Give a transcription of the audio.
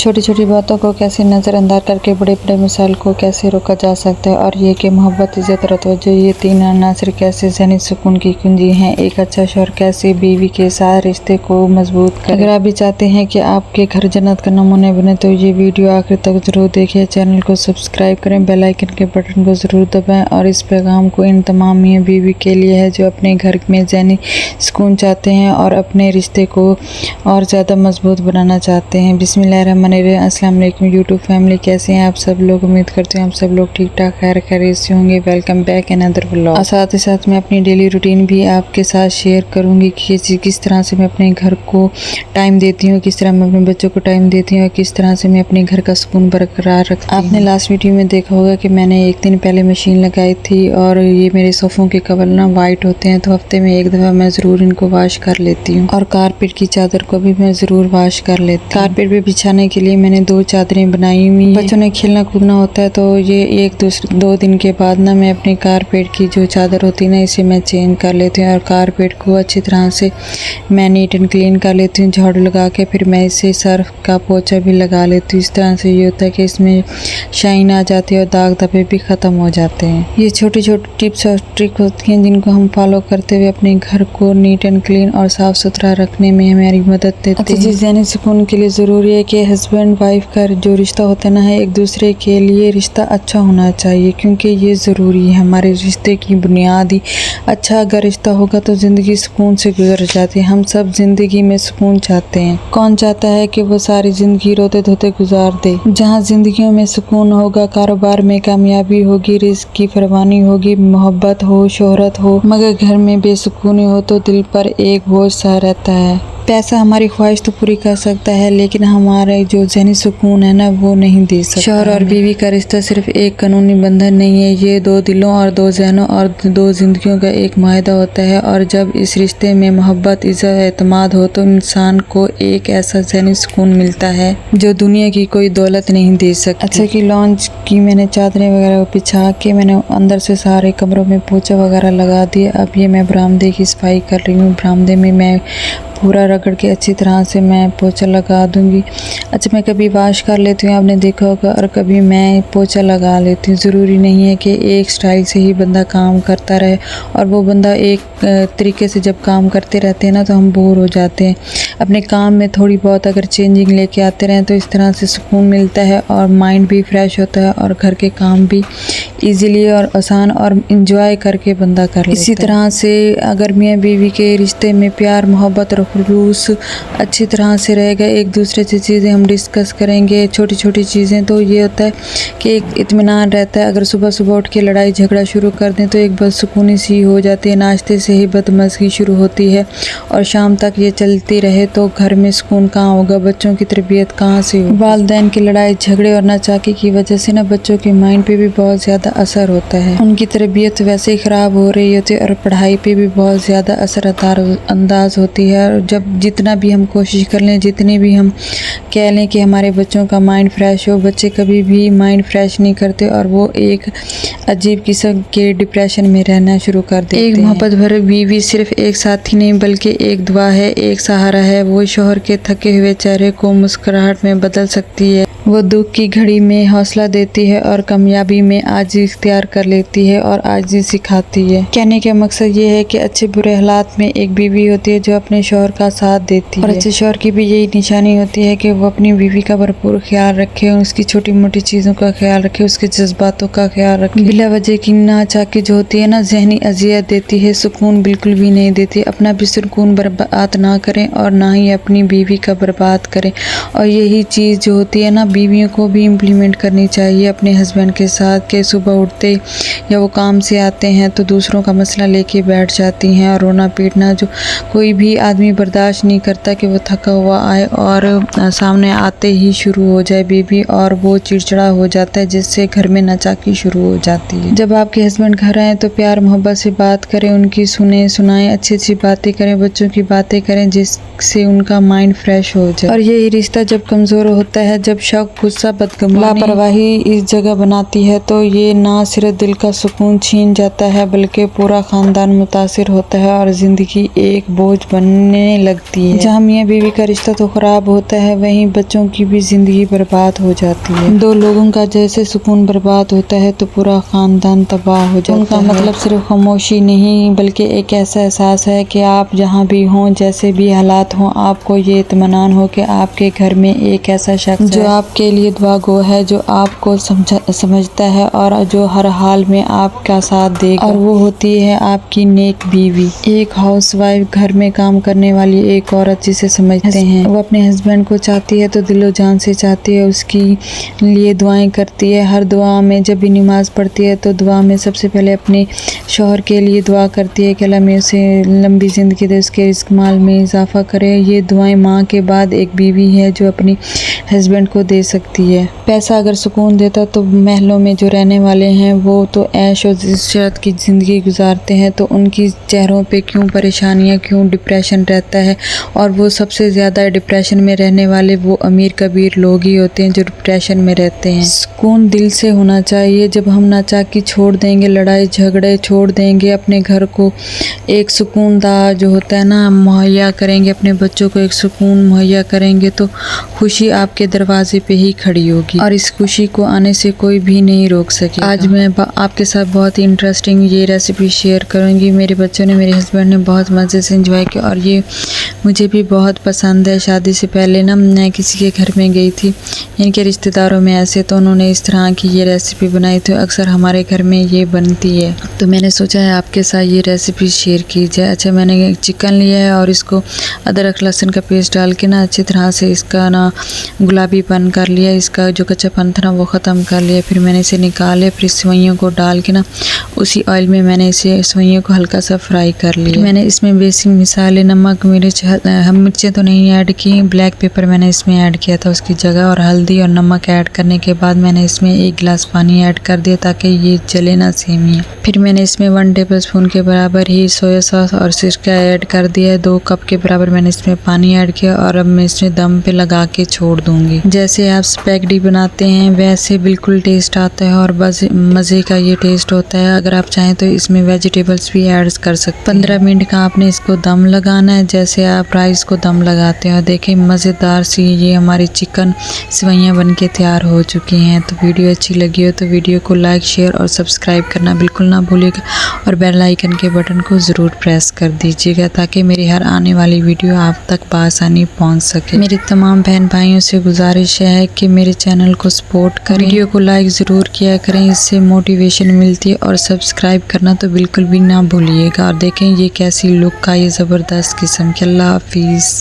छोटी छोटी बातों को कैसे नज़रअंदाज करके बड़े बड़े मिसाइल को कैसे रोका जा सकता है, और ये कि मोहब्बत, इज़्ज़त और तवज्जो, ये तीन अनासर कैसे ज़हनी सुकून की कुंजी हैं। एक अच्छा शौहर कैसे बीवी के साथ रिश्ते को मजबूत करे। अगर आप भी चाहते हैं कि आपके घर जन्नत का नमूना बने तो ये वीडियो आखिर तक जरूर देखिए। चैनल को सब्सक्राइब करें, बेल आइकन के बटन को ज़रूर दबाएं। और इस पैगाम को इन तमाम मियाँ बीवी के लिए है जो अपने घर में ज़हनी सुकून चाहते हैं और अपने रिश्ते को और ज़्यादा मजबूत बनाना चाहते हैं। बिस्मिल्लाहिर्रहमानिर्रहीम। अस्सलाम वालेकुम यूट्यूब फैमिली, कैसे हैं आप सब लोग? उम्मीद करते हैं आप सब लोग ठीक ठाक खैर खैरियत से होंगे। Welcome back another vlog. साथ ही साथ मैं अपनी डेली रूटीन भी आपके साथ शेयर करूंगी कि किस तरह से मैं अपने घर को टाइम देती हूँ, किस तरह मैं अपने बच्चों को टाइम देती हूँ और किस तरह से मैं अपने घर का सुकून बरकरार रखती हूँ। आपने लास्ट वीडियो में देखा होगा कि मैंने एक दिन पहले मशीन लगाई थी और ये मेरे सोफ़ों के कवर ना वाइट होते हैं, तो हफ्ते में एक दफ़ा मैं ज़रूर इनको वॉश कर लेती हूँ। और कारपेट की चादर को भी मैं ज़रूर वॉश कर लेती हूँ। कारपेट पे बिछाने के लिए मैंने 2 चादरें बनाई हुई हैं। बच्चों ने खेलना कूदना होता है तो ये 2 दिन के बाद ना मैं अपने कारपेट की जो चादर होती है ना, इसे मैं चेंज कर लेती हूँ और कारपेट को अच्छी तरह से मैं नीट एंड क्लीन कर लेती हूँ झाड़ू लगा के। फिर मैं इसे सर्फ का पोछा भी लगा लेती हूँ। इस तरह से ये होता है कि इसमें शाइन आ जाती है और दाग धब्बे भी ख़त्म हो जाते हैं। ये छोटी छोटी टिप्स और ट्रिक होती हैं जिनको हम फॉलो करते हुए अपने घर को नीट एंड क्लीन और साफ़ सुथरा रखने में हमारी मदद देते हैं। ज़हनी सुकून के लिए ज़रूरी है कि हस्बैंड वाइफ का जो रिश्ता होता है ना, एक दूसरे के लिए रिश्ता अच्छा होना चाहिए, क्योंकि ये ज़रूरी है। हमारे रिश्ते की बुनियाद ही अच्छा अगर रिश्ता होगा तो ज़िंदगी सुकून से गुजर जाती है। हम सब ज़िंदगी में सुकून चाहते हैं। कौन चाहता है कि वो सारी ज़िंदगी रोते धोते गुजार दे? जहाँ ज़िंदगियों में सुकून होगा, कारोबार में कामयाबी होगी, रिस्क की फरमानी होगी, मोहब्बत हो, शोहरत हो, मगर घर में बेसुकूनी हो तो दिल पर एक बोझ सा रहता है। पैसा हमारी ख्वाहिश तो पूरी कर सकता है, लेकिन हमारे जो ज़हनी सुकून है ना, वो नहीं दे सकता। शौहर और बीवी का रिश्ता सिर्फ एक कानूनी बंधन नहीं है, ये 2 दिलों और 2 ज़हनों और 2 ज़िंदगियों का एक माहिदा होता है। और जब इस रिश्ते में मोहब्बत, इज़्ज़त, एतमाद हो तो इंसान को एक ऐसा ज़हनी सुकून मिलता है जो दुनिया की कोई दौलत नहीं दे सकती। अच्छा कि लॉन्च की मैंने चादरें वगैरह बिछा के मैंने अंदर से सारे कमरों में पोछा वगैरह लगा दिया। अब ये मैं बरामदे की सफाई कर रही हूँ। बरामदे में मैं पूरा रगड़ के अच्छी तरह से मैं पोछा लगा दूंगी। अच्छा, मैं कभी वॉश कर लेती हूँ, आपने देखा होगा, और कभी मैं पोछा लगा लेती हूँ। ज़रूरी नहीं है कि एक स्टाइल से ही बंदा काम करता रहे, और वो बंदा एक तरीके से जब काम करते रहते हैं ना तो हम बोर हो जाते हैं। अपने काम में थोड़ी बहुत अगर चेंजिंग लेके आते रहें तो इस तरह से सुकून मिलता है और माइंड भी फ्रेश होता है और घर के काम भी ईज़िली और आसान और इंजॉय करके बंदा कर लेता है। इसी तरह से अगर मियाँ बीवी के रिश्ते में प्यार, मोहब्बत और खुलूस अच्छी तरह से रहेगा, एक दूसरे से चीज़ें हम डिस्कस करेंगे, छोटी छोटी चीज़ें, तो ये होता है कि एक इत्मीनान रहता है। अगर सुबह सुबह उठ के लड़ाई झगड़ा शुरू कर दें तो एक बदसुकूनी सी हो जाती है, नाश्ते से ही बदमज़गी शुरू होती है और शाम तक ये चलती रहे तो घर में सुकून कहाँ होगा, बच्चों की तरबियत कहाँ से होगी। वालिदैन की लड़ाई झगड़े और नाचाकी की वजह से ना बच्चों के माइंड पे भी बहुत ज़्यादा असर होता है। उनकी तरबियत वैसे ही ख़राब हो रही होती है और पढ़ाई पे भी बहुत ज़्यादा असर अंदाज होती है। जब जितना भी हम कोशिश कर लें, जितनी भी हम कह लें कि हमारे बच्चों का माइंड फ्रेश हो, बच्चे कभी भी माइंड फ्रेश नहीं करते और वो एक अजीब किस्म के डिप्रेशन में रहना शुरू कर देते हैं। एक मोहब्बत भरी बीवी सिर्फ एक साथी नहीं बल्कि एक दुआ है, एक सहारा है। वो शौहर के थके हुए चेहरे को मुस्कुराहट में बदल सकती है, वो दुख की घड़ी में हौसला देती है और कामयाबी में आजिज़ी इख्तियार कर लेती है और आजिज़ी सिखाती है। कहने का मकसद ये है कि अच्छे बुरे हालात में एक बीवी होती है जो अपने शौहर का साथ देती है, और अच्छे शौहर की भी यही निशानी होती है कि वो अपनी बीवी का भरपूर ख्याल रखे, उसकी छोटी मोटी चीज़ों का ख्याल रखे, उसके जज्बातों का ख्याल रखे। बिला वजह की नाचाकी जो होती है ना, ज़हनी अजियत देती है, सुकून बिल्कुल भी नहीं देती। अपना भी सुकून बर्बाद ना करें और ना ही अपनी बीवी का बर्बाद करें। और यही चीज़ जो होती है ना, बीवियों को भी इम्प्लीमेंट करनी चाहिए अपने हस्बैंड के साथ कि सुबह उठते या वो काम से आते हैं तो दूसरों का मसला लेके बैठ जाती हैं और रोना पीटना जो कोई भी आदमी बर्दाश्त नहीं करता कि वो थका हुआ आए और सामने आते ही शुरू हो जाए बीवी, और वो चिड़चिड़ा हो जाता है जिससे घर में नाचाकी शुरू हो जाती है। जब आपके हस्बैंड घर आए तो प्यार मोहब्बत से बात करें, उनकी सुनाएं, अच्छी अच्छी बातें करें, बच्चों की बातें करें जिससे उनका माइंड फ्रेश हो जाए। और यही रिश्ता जब कमज़ोर होता है, जब शक गुस्सा, बदगुमानी, लापरवाही इस जगह बनाती है तो ये ना सिर्फ दिल का सुकून छीन जाता है बल्कि पूरा खानदान मुतासिर होता है और जिंदगी एक बोझ बनने लगती है। जहाँ मियाँ बीवी का रिश्ता तो खराब होता है, वहीं बच्चों की भी जिंदगी बर्बाद हो जाती है। दो लोगों का जैसे सुकून बर्बाद होता है तो पूरा खानदान तबाह हो जाता है। उनका मतलब सिर्फ खामोशी नहीं बल्कि एक ऐसा एहसास है कि आप जहाँ भी हों, जैसे भी हालात हों, आपको ये इत्मीनान हो कि आपके घर में एक ऐसा शख्स जो आपके लिए दुआ गो है, जो आपको समझता है और जो हर हाल में आपका साथ देगा, और वो होती है आपकी नेक बीवी। एक हाउसवाइफ, घर में काम करने वाली एक औरत जिसे समझते हैं। वो अपने हस्बैंड को चाहती है तो दिलो जान से चाहती है, उसकी लिए दुआएं करती है। हर दुआ में जब भी नमाज पढ़ती है तो दुआ में सबसे पहले अपने शौहर के लिए दुआ करती है कि अल्लाह में उसे लंबी ज़िंदगी दे, उसके रिज़्क़ माल में इजाफ़ा करे। ये दुआएं माँ के बाद एक बीवी है जो अपनी हस्बैंड को दे सकती है। पैसा अगर सुकून देता तो महलों में जो रहने वाले हैं वो तो ऐश और इशरत की ज़िंदगी गुजारते हैं, तो उनकी चेहरों पे क्यों परेशानियाँ, क्यों डिप्रेशन रहता है। और वो सबसे ज़्यादा डिप्रेशन में रहने वाले वो अमीर कबीर लोग ही होते हैं जो डिप्रेशन में रहते हैं। सुकून दिल से होना चाहिए। जब हम नाचाकी छोड़ देंगे, लड़ाई झगड़े छोड़ देंगे, अपने घर को एक सुकूनदार जो होता है ना मुहैया करेंगे, अपने बच्चों को एक सुकून मुहैया करेंगे तो खुशी आपके दरवाजे पे ही खड़ी होगी और इस खुशी को आने से कोई भी नहीं रोक सके। आज मैं आपके साथ बहुत ही इंटरेस्टिंग ये रेसिपी शेयर करूंगी। मेरे बच्चों ने, मेरे हस्बैंड ने बहुत मज़े से एंजॉय किया और ये मुझे भी बहुत पसंद है। शादी से पहले ना मैं किसी के घर में गई थी, इनके रिश्तेदारों में ऐसे, तो उन्होंने इस तरह की ये रेसिपी बनाई थी। अक्सर हमारे घर में ये बनती है तो मैंने सोचा है आपके साथ ये रेसिपी शेयर की जाए। अच्छा, मैंने चिकन लिया है और इसको अदरक लहसुन का पेस्ट डाल के ना अच्छी तरह से इसका ना गुलाबीपन कर लिया, इसका जो कच्चापन था ना वो ख़त्म कर लिया। फिर मैंने इसे निकाले, फिर सेवइयों को डाल के ना उसी ऑयल में मैंने इसे सेवइयों को हल्का सा फ्राई कर लिया। मैंने इसमें बेसिक मसाले, नमक, मिर्च, हम मिर्चें तो नहीं ऐड की, ब्लैक पेपर मैंने इसमें ऐड किया था उसकी जगह, और हल्दी और नमक ऐड करने के बाद मैंने इसमें 1 गिलास पानी ऐड कर दिया ताकि ये जले ना सेमियाँ। फिर मैंने इसमें 1 टेबलस्पून के बराबर ही सोया सॉस और सिरका ऐड कर दिया। 2 कप के बराबर मैंने इसमें पानी ऐड किया और अब मैं इसमें दम पे लगा के छोड़ दूंगी। जैसे आप स्पैगेटी बनाते हैं वैसे बिल्कुल टेस्ट आता है और बस मज़े का ये टेस्ट होता है। अगर आप चाहें तो इसमें वेजिटेबल्स भी ऐड कर सकते हैं। 15 मिनट का आपने इसको दम लगाना है जैसे आप राइस को दम लगाते हैं। देखें मज़ेदार सी ये हमारी चिकन सेवइयाँ बन के तैयार हो चुकी हैं। तो वीडियो अच्छी लगी हो तो वीडियो को लाइक, शेयर और सब्सक्राइब करना बिल्कुल ना भूलिएगा और बेल आइकन के बटन को ज़रूर प्रेस कर दीजिएगा ताकि मेरी हर आने वाली वीडियो आप तक बआसानी पहुंच सके। मेरे तमाम बहन भाइयों से गुजारिश है कि मेरे चैनल को सपोर्ट करें, वीडियो को लाइक ज़रूर किया करें, इससे मोटिवेशन मिलती है, और सब्सक्राइब करना तो बिल्कुल भी ना भूलिएगा। और देखें ये कैसी लुक का ये ज़बरदस्त किस्म की। अल्लाह हाफिज़।